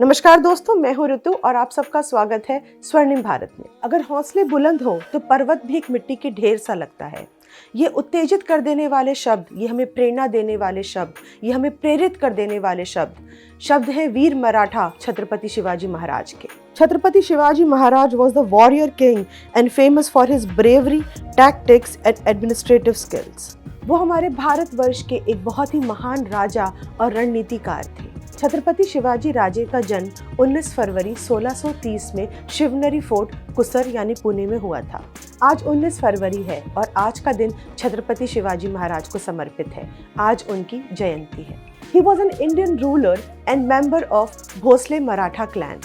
नमस्कार दोस्तों, मैं हूँ ऋतु और आप सबका स्वागत है स्वर्णिम भारत में। अगर हौसले बुलंद हो तो पर्वत भी एक मिट्टी के ढेर सा लगता है। ये उत्तेजित कर देने वाले शब्द, ये हमें प्रेरणा देने वाले शब्द, ये हमें प्रेरित कर देने वाले शब्द हैं वीर मराठा छत्रपति शिवाजी महाराज के। Chhatrapati Shivaji Maharaj was the warrior king and famous for his bravery, tactics and administrative skills। वो हमारे भारतवर्ष के एक बहुत ही महान राजा और रणनीतिकार थे। छत्रपति शिवाजी राजे का जन्म 19 फरवरी 1630 में शिवनेरी फोर्ट कुसर यानी पुणे में हुआ था। आज 19 फरवरी है और आज का दिन छत्रपति शिवाजी महाराज को समर्पित है। आज उनकी जयंती है। He was an Indian ruler and member of Bhosale Maratha clan.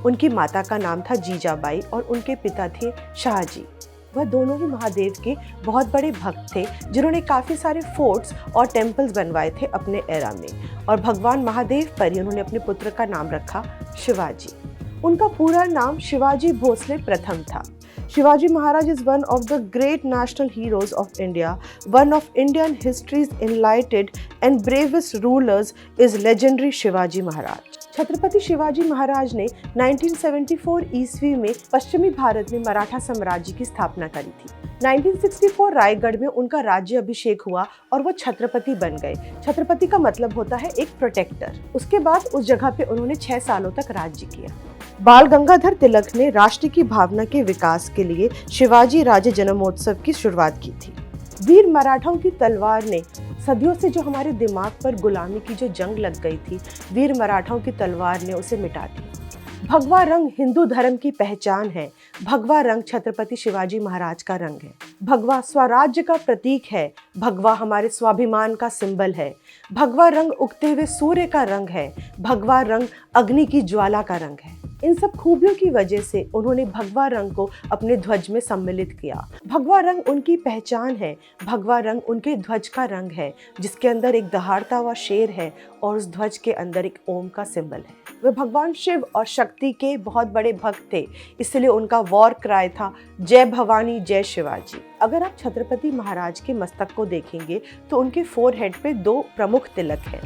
उनकी माता का नाम था जीजाबाई और उनके पिता थे शाहजी। वह दोनों ही महादेव के बहुत बड़े भक्त थे, जिन्होंने काफ़ी सारे फोर्ट्स और टेम्पल्स बनवाए थे अपने एरा में, और भगवान महादेव पर ही उन्होंने अपने पुत्र का नाम रखा शिवाजी। उनका पूरा नाम शिवाजी भोसले प्रथम था। Shivaji Maharaj is one of the great national heroes of India. One of Indian history's enlightened and bravest rulers is legendary Shivaji Maharaj. Chhatrapati Shivaji Maharaj ने 1974 ईस्वी में पश्चिमी भारत में मराठा साम्राज्य की स्थापना करी थी। 1964 रायगढ़ में उनका राज्य अभिषेक हुआ और वो छत्रपति बन गए। छत्रपति का मतलब होता है एक प्रोटेक्टर। उसके बाद उस जगह पे उन्होंने 6 सालों तक राज्य किया। बाल गंगाधर तिलक ने राष्ट्र की भावना के विकास के लिए शिवाजी राज्य जन्मोत्सव की शुरुआत की थी। वीर मराठाओं की तलवार ने सदियों से जो हमारे दिमाग पर गुलामी की जो जंग लग गई थी, वीर मराठाओं की तलवार ने उसे मिटा दिया। भगवा रंग हिंदू धर्म की पहचान है। भगवा रंग छत्रपति शिवाजी महाराज का रंग है। भगवा स्वराज्य का प्रतीक है। भगवा हमारे स्वाभिमान का सिंबल है। भगवा रंग उगते हुए सूर्य का रंग है। भगवा रंग अग्नि की ज्वाला का रंग है। इन सब खूबियों की वजह से उन्होंने भगवा रंग को अपने ध्वज में सम्मिलित किया। भगवा रंग उनकी पहचान है। भगवा रंग उनके ध्वज का रंग है, जिसके अंदर एक दहाड़ता हुआ शेर है और उस ध्वज के अंदर एक ओम का सिंबल है। वे भगवान शिव और शक्ति के बहुत बड़े भक्त थे, इसलिए उनका वॉर क्राई था जय भवानी जय शिवाजी। अगर आप छत्रपति महाराज के मस्तक को देखेंगे तो उनके फोरहेड पे 2 प्रमुख तिलक हैं।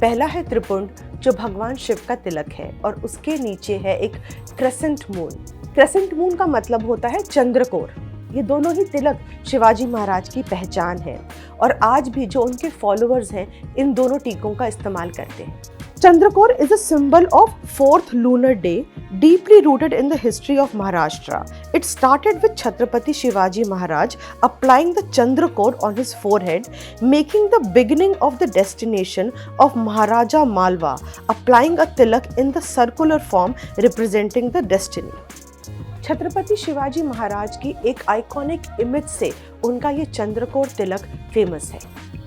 पहला है त्रिपुंड, जो भगवान शिव का तिलक है, और उसके नीचे है एक क्रेसेंट मून। क्रेसेंट मून का मतलब होता है चंद्रकोर। ये दोनों ही तिलक शिवाजी महाराज की पहचान है और आज भी जो उनके फॉलोअर्स हैं इन दोनों टीकों का इस्तेमाल करते हैं। Chandrakore is a symbol of 4th lunar day, deeply rooted in the history of Maharashtra. It started with Chhatrapati Shivaji Maharaj applying the Chandrakore on his forehead, making the beginning of the destination of Maharaja Malwa, applying a tilak in the circular form representing the destiny. Chhatrapati Shivaji Maharaj की एक iconic image से उनका ये चंद्रकोर तिलक famous है।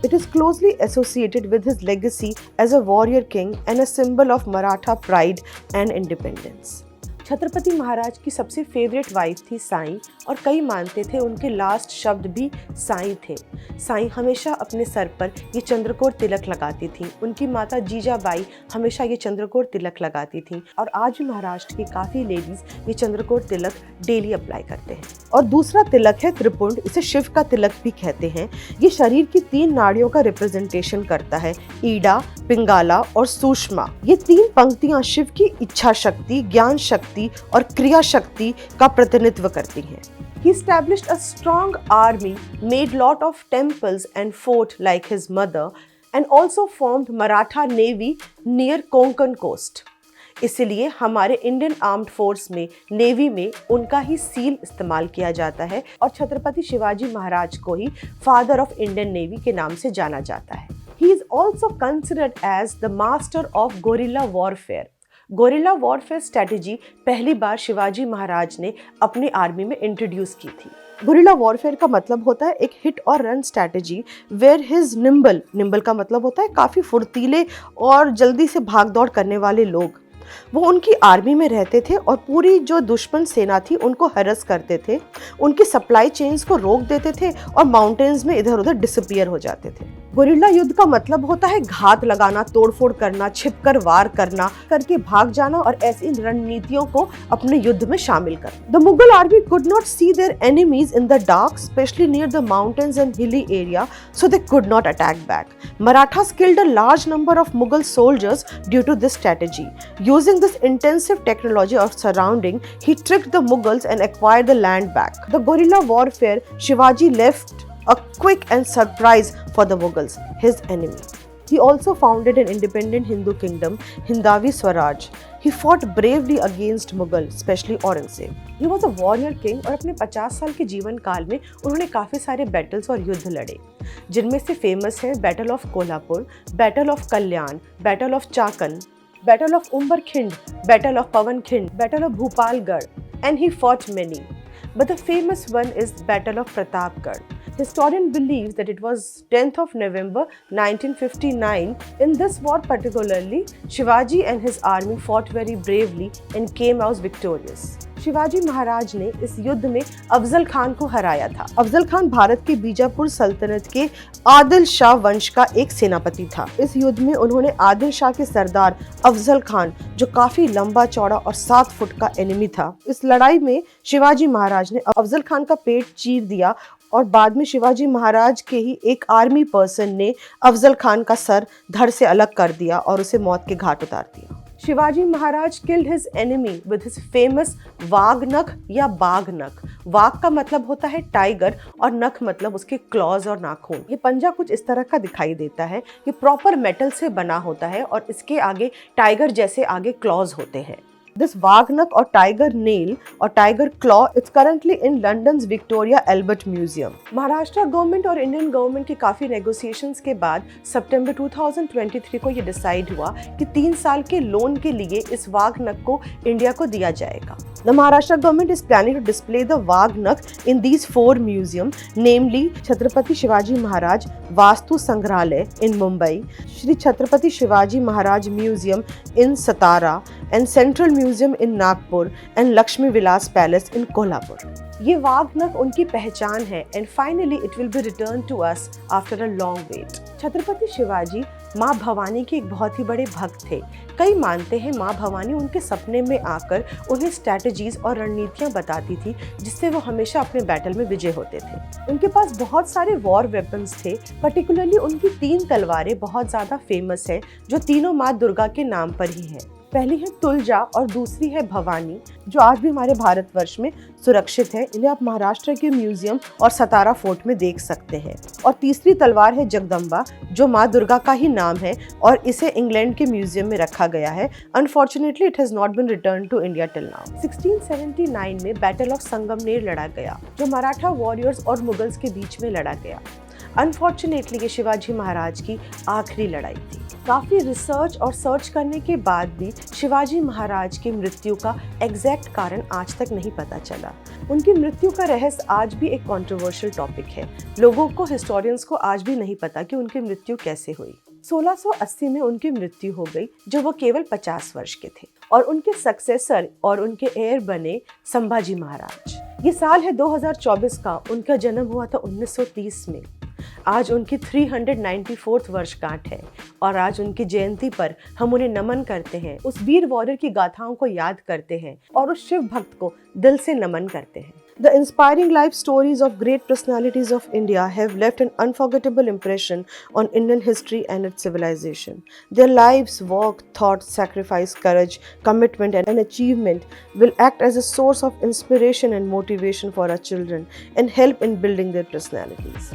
It is closely associated with his legacy as a warrior king and a symbol of Maratha pride and independence. Chhatrapati Maharaj की सबसे favourite wife थी साईं, और कई मानते थे उनके लास्ट शब्द भी साईं थे। साईं हमेशा अपने सर पर ये चंद्रकोर तिलक लगाती थी। उनकी माता जीजाबाई हमेशा ये चंद्रकोर तिलक लगाती थी, और आज भी महाराष्ट्र की काफ़ी लेडीज़ ये चंद्रकोर तिलक डेली अप्लाई करते हैं। और दूसरा तिलक है त्रिपुंड, इसे शिव का तिलक भी कहते हैं। ये शरीर की 3 नाड़ियों का रिप्रेजेंटेशन करता है, ईडा, पिंगाला और सूक्ष्मा। ये 3 पंक्तियां शिव की इच्छा शक्ति, ज्ञान शक्ति और क्रिया शक्ति का प्रतिनिधित्व करती हैं। He established a strong army, made lot of temples and fort like his mother, and also formed Maratha Navy near Konkan coast. इसलिए हमारे इंडियन आर्म्ड फोर्स में, नेवी में उनका ही सील इस्तेमाल किया जाता है, और छत्रपति शिवाजी महाराज को ही फादर ऑफ इंडियन नेवी के नाम से जाना जाता है। He is also considered as the master of guerrilla warfare. Guerrilla warfare strategy पहली बार शिवाजी महाराज ने अपनी आर्मी में इंट्रोड्यूस की थी। गोरिल्ला वॉरफेयर का मतलब होता है एक हिट और run strategy, where his nimble का मतलब होता है काफ़ी फुर्तीले और जल्दी से भाग दौड़ करने वाले लोग। वो उनकी आर्मी में रहते थे और पूरी जो दुश्मन सेना थी उनको हरस करते थे, उनकी सप्लाई चेन्स को रोक देते थे और माउंटेन्स में इधर उधर डिसअपीयर हो जाते थे। गुरिल्ला युद्ध का मतलब होता है घात लगाना, तोड़फोड़ करना, छिपकर वार करना, करके भाग जाना और ऐसी रणनीतियों को अपने युद्ध में शामिल करना। The Mughal army could not see their enemies in the dark, especially near the mountains and hilly area, so they could not attack back. Marathas killed a large number of Mughal soldiers due to this strategy. Using this intensive technology of surrounding, he tricked the Mughals and acquired the land back. The guerrilla warfare, Shivaji left a quick and surprise for the Mughals, his enemy. He also founded an independent Hindu kingdom, Hindavi Swaraj. He fought bravely against Mughal, especially Aurangzeb. He was a warrior king और अपने 50 साल के जीवन काल में उन्होंने काफ़ी सारे बैटल्स और युद्ध लड़े, जिनमें से फेमस है battle of Kolhapur, battle of Kalyan, battle of Chakan, battle of Umberkhind, battle of Pavankhind, battle of Bhupalgad, and he fought many. But the famous one is Battle of Pratapgarh. Historian believes that it was 10th of November 1959. In this war particularly, Shivaji and his army fought very bravely and came out victorious. Shivaji Maharaj ने इस युद्ध में अफजल खान को हराया था। अफजल खान भारत के बीजापुर सल्तनत के आदिल शाह वंश का एक सेनापति था। इस युद्ध में उन्होंने आदिल शाह के सरदार अफजल खान, जो काफी लंबा चौड़ा और 7 फुट का एनिमी था, इस लड़ाई में शिवाजी महाराज ने अफजल खान का पेट चीर दिया और बाद में शिवाजी महाराज के ही एक आर्मी पर्सन ने अफजल खान का सर धड़ से अलग कर दिया और उसे मौत के घाट उतार दिया। Shivaji Maharaj killed his enemy with his famous वाघ नख या बाघ नख। वाघ का मतलब होता है टाइगर और नख मतलब उसके क्लॉज और नाखून। ये पंजा कुछ इस तरह का दिखाई देता है। ये प्रॉपर मेटल से बना होता है और इसके आगे टाइगर जैसे आगे क्लॉज होते हैं। This वाघनख और टाइगर नेल और tiger claw it's currently in London's Victoria Albert museum. Maharashtra government और इंडियन गवर्नमेंट की काफी नेगोशिएशंस के बाद सितंबर 2023 को ये डिसाइड हुआ कि 3 साल के लोन के लिए इस वाघनख को इंडिया को दिया जाएगा। The Maharashtra government is planning to display the Vagnak in these 4 museums, namely Chhatrapati Shivaji Maharaj Vastu Sangrahalaya in Mumbai, Shri Chhatrapati Shivaji Maharaj Museum in Satara, and Central Museum in Nagpur, and Lakshmi Vilas Palace in Kolhapur. ये वाघनख उनकी पहचान है and finally it will be returned to us after a long wait. Chhatrapati Shivaji माँ भवानी के एक बहुत ही बड़े भक्त थे। कई मानते हैं माँ भवानी उनके सपने में आकर उन्हें स्ट्रैटेजीज और रणनीतियाँ बताती थी, जिससे वो हमेशा अपने बैटल में विजय होते थे। उनके पास बहुत सारे वॉर वेपन्स थे, पर्टिकुलरली उनकी 3 तलवारें बहुत ज़्यादा फेमस है, जो तीनों माँ दुर्गा के नाम पर ही है। पहली है तुलजा और दूसरी है भवानी, जो आज भी हमारे भारतवर्ष में सुरक्षित है। इन्हें आप महाराष्ट्र के म्यूजियम और सतारा फोर्ट में देख सकते हैं। और तीसरी तलवार है जगदम्बा, जो माँ दुर्गा का ही नाम है और इसे इंग्लैंड के म्यूजियम में रखा गया है। Unfortunately it has not been return to India till now. 1679 में बैटल ऑफ संगमनेर लड़ा गया, जो मराठा वॉरियर्स और मुगल्स के बीच में लड़ा गया। अनफॉर्चुनेटली ये शिवाजी महाराज की आखिरी लड़ाई थी। काफ़ी रिसर्च और सर्च करने के बाद भी शिवाजी महाराज की मृत्यु का एग्जैक्ट कारण आज तक नहीं पता चला। उनकी मृत्यु का रहस्य आज भी एक कंट्रोवर्शियल टॉपिक है। लोगों को, हिस्टोरियंस को आज भी नहीं पता कि उनकी मृत्यु कैसे हुई। 1680 में उनकी मृत्यु हो गई, जब वो केवल 50 वर्ष के थे, और उनके सक्सेसर और उनके हेयर बने संभाजी महाराज। ये साल है 2024 का। उनका जन्म हुआ था 1930 में। आज उनकी 394th वर्षगांठ है और आज उनकी जयंती पर हम उन्हें नमन करते हैं, उस वीर वॉरियर की गाथाओं को याद करते हैं और उस शिव भक्त को दिल से नमन करते हैं। The inspiring life stories of great personalities of India have left an unforgettable impression on Indian history and its civilization. Their lives, work, thoughts, sacrifice, courage, commitment, and achievement will act as a source of inspiration and motivation for our children and help in building their personalities.